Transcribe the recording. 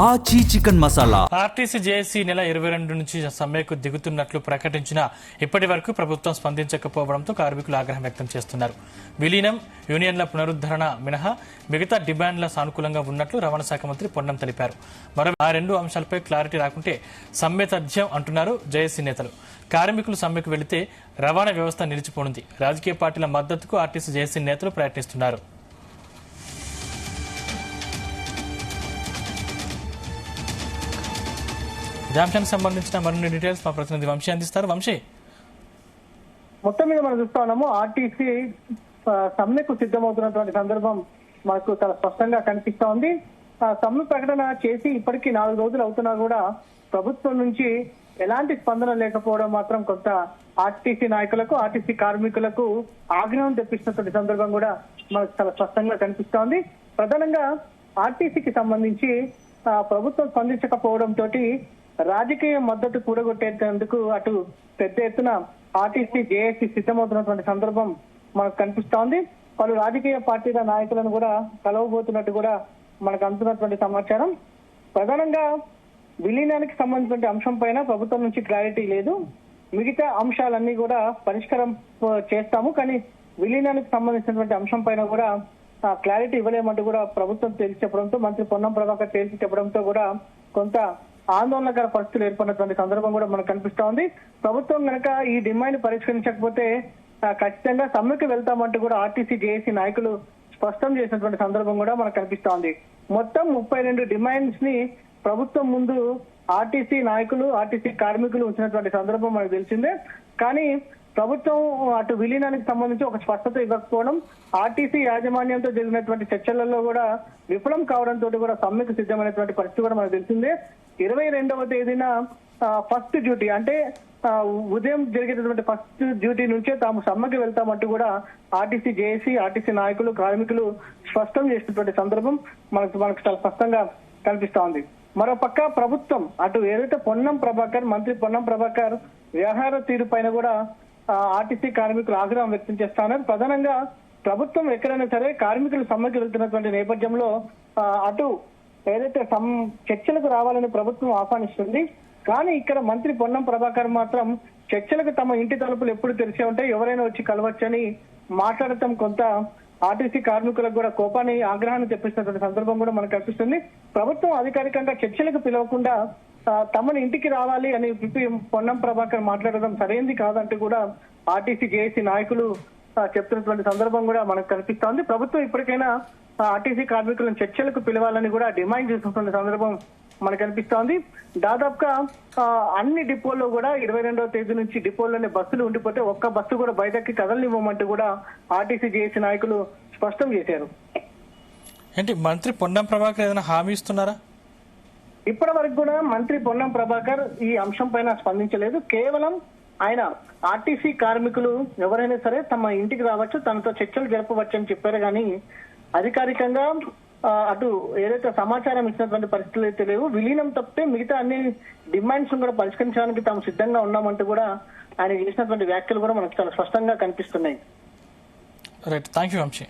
ఆచి chicken masala. RTC JAC నెల 22 నుంచి సమ్మెకు దిగుతున్నట్లు ప్రకటించిన ఇప్పటి వరకు ప్రభుత్వం స్పందించకపోవడంతో కార్మికులు ఆగ్రహం వ్యక్తం చేస్తున్నారు. విలీనం, యూనియన్ల పునరుద్ధరణ మినహా మిగతా డిమాండ్ల సానుకూలంగా ఉన్నట్లు రవాణా శాఖ మంత్రి పొన్నం తెలిపారు. మరో ఆ రెండు అంశాలపై క్లారిటీ రాకుంటే సమ్మె తథ్యం అంటున్నారు జేఏసీ నేతలు. కార్మికులు సమ్మెకు వెళితే రవాణా వ్యవస్థ నిలిచిపోనుంది. రాజకీయ పార్టీల మద్దతుకు ఆర్టీసీ జేఏసీ నేతలు ప్రయత్నిస్తున్నారు. ఇదే అంశానికి సంబంధించిన మరిన్ని డీటెయిల్స్ మా ప్రతినిధి వంశీ అందిస్తారు. వంశీ, మొత్తం మీద మనం చూస్తా ఉన్నాము, ఆర్టీసీ సమ్మెకు సిద్ధమవుతున్నటువంటి సందర్భం మనకు చాలా స్పష్టంగా కనిపిస్తా ఉంది. సమ్మె ప్రకటన చేసి ఇప్పటికీ 4 రోజులు అవుతున్నా కూడా ప్రభుత్వం నుంచి ఎలాంటి స్పందన లేకపోవడం మాత్రం కొంత ఆర్టీసీ నాయకులకు, ఆర్టీసీ కార్మికులకు ఆగ్రహం తెప్పిస్తున్నటువంటి సందర్భం కూడా మనకు చాలా స్పష్టంగా కనిపిస్తా ఉంది. ప్రధానంగా ఆర్టీసీకి సంబంధించి ప్రభుత్వం స్పందించకపోవడంతో రాజకీయ మద్దతు కూడగొట్టేందుకు అటు పెద్ద ఎత్తున ఆర్టీసీ జేఏసీ సిద్ధమవుతున్నటువంటి సందర్భం మనకు కనిపిస్తా ఉంది. పలు రాజకీయ పార్టీల నాయకులను కూడా కలవబోతున్నట్టు కూడా మనకు అందుతున్నటువంటి సమాచారం. ప్రధానంగా విలీనానికి సంబంధించిన అంశం పైన ప్రభుత్వం నుంచి క్లారిటీ లేదు. మిగతా అంశాలన్నీ కూడా పరిష్కారం చేస్తాము, కానీ విలీనానికి సంబంధించినటువంటి అంశం పైన కూడా క్లారిటీ ఇవ్వలేమంటూ కూడా ప్రభుత్వం తేల్చి చెప్పడంతో, మంత్రి పొన్నం ప్రభాకర్ తేల్చి చెప్పడంతో కూడా కొంత ఆందోళనకర పరిస్థితులు ఏర్పడినటువంటి సందర్భం కూడా మనకు కనిపిస్తా ఉంది. ప్రభుత్వం కనుక ఈ డిమాండ్ పరిష్కరించకపోతే ఖచ్చితంగా సమ్మెకు వెళ్తామంటూ కూడా ఆర్టీసీ జేఏసీ నాయకులు స్పష్టం చేసినటువంటి సందర్భం కూడా మనకు కనిపిస్తా ఉంది. మొత్తం 32 డిమాండ్స్ ని ప్రభుత్వం ముందు ఆర్టీసీ నాయకులు, ఆర్టీసీ కార్మికులు ఉంచినటువంటి సందర్భం మనకు తెలిసిందే. కానీ ప్రభుత్వం అటు విలీనానికి సంబంధించి ఒక స్పష్టత ఇవ్వకపోవడం, ఆర్టీసీ యాజమాన్యంతో జరిగినటువంటి చర్చలలో కూడా విఫలం కావడంతో కూడా సమ్మెకు సిద్ధమైనటువంటి పరిస్థితి కూడా మనకు తెలిసిందే. 22వ తేదీన ఫస్ట్ డ్యూటీ అంటే ఉదయం జరిగేటటువంటి ఫస్ట్ డ్యూటీ నుంచే తాము సమ్మెకి వెళ్తామంటూ కూడా ఆర్టీసీ జేఏసీ, ఆర్టీసీ నాయకులు, కార్మికులు స్పష్టం చేసినటువంటి సందర్భం మనకు చాలా స్పష్టంగా కనిపిస్తా ఉంది. మరోపక్క ప్రభుత్వం అటు ఏదైతే మంత్రి పొన్నం ప్రభాకర్ వ్యవహార తీరు పైన కూడా ఆర్టీసీ కార్మికులు ఆగ్రహం వ్యక్తం చేస్తున్నారు. ప్రధానంగా ప్రభుత్వం ఎక్కడైనా సరే కార్మికులు సమ్మెకి వెళ్తున్నటువంటి నేపథ్యంలో అటు ఏదైతే చర్చలకు రావాలని ప్రభుత్వం ఆహ్వానిస్తుంది. కానీ ఇక్కడ మంత్రి పొన్నం ప్రభాకర్ మాత్రం చర్చలకు తమ ఇంటి తలుపులు ఎప్పుడు తెరిచే ఉంటాయి, ఎవరైనా వచ్చి కలవచ్చని మాట్లాడటం కొంత ఆర్టీసీ కార్మికులకు కూడా కోపాన్ని, ఆగ్రహాన్ని తెప్పిస్తున్నటువంటి సందర్భం కూడా మనకు కనిపిస్తుంది. ప్రభుత్వం అధికారికంగా చర్చలకు పిలవకుండా తమను ఇంటికి రావాలి అని పొన్నం ప్రభాకర్ మాట్లాడడం సరైనది కాదంటూ కూడా ఆర్టీసీ జేఏసీ నాయకులు చెప్తున్నటువంటి సందర్భం కూడా మనకు కనిపిస్తా ఉంది. ప్రభుత్వం ఇప్పటికైనా ఆర్టీసీ కార్మికులను చర్చలకు పిలవాలని కూడా డిమాండ్ చేస్తున్న సందర్భం మనకు కనిపిస్తా ఉంది. దాదాపుగా అన్ని డిపోల్లో కూడా 22వ తేదీ నుంచి డిపోల్లోనే బస్సులు ఉండిపోతే ఒక్క బస్సు కూడా బయటకి కదలనివ్వమంటూ కూడా ఆర్టీసీ జేఏసీ నాయకులు స్పష్టం చేశారు. ఏంటి మంత్రి పొన్నం ప్రభాకర్ ఏదైనా హామీ ఇస్తున్నారా? ఇప్పటి వరకు కూడా మంత్రి పొన్నం ప్రభాకర్ ఈ అంశం పైన స్పందించలేదు. కేవలం ఆయన ఆర్టీసీ కార్మికులు ఎవరైనా సరే తమ ఇంటికి రావచ్చు, తనతో చర్చలు జరపవచ్చు అని చెప్పారు. కానీ అధికారికంగా అటు ఏదైతే సమాచారం ఇచ్చినటువంటి పరిస్థితులు అయితే లేవు. విలీనం తప్పితే మిగతా అన్ని డిమాండ్స్ కూడా పరిష్కరించడానికి తాము సిద్ధంగా ఉన్నామంటూ కూడా ఆయన చేసినటువంటి వ్యాఖ్యలు కూడా మనకు చాలా స్పష్టంగా కనిపిస్తున్నాయి. Right, thank you Vamsi.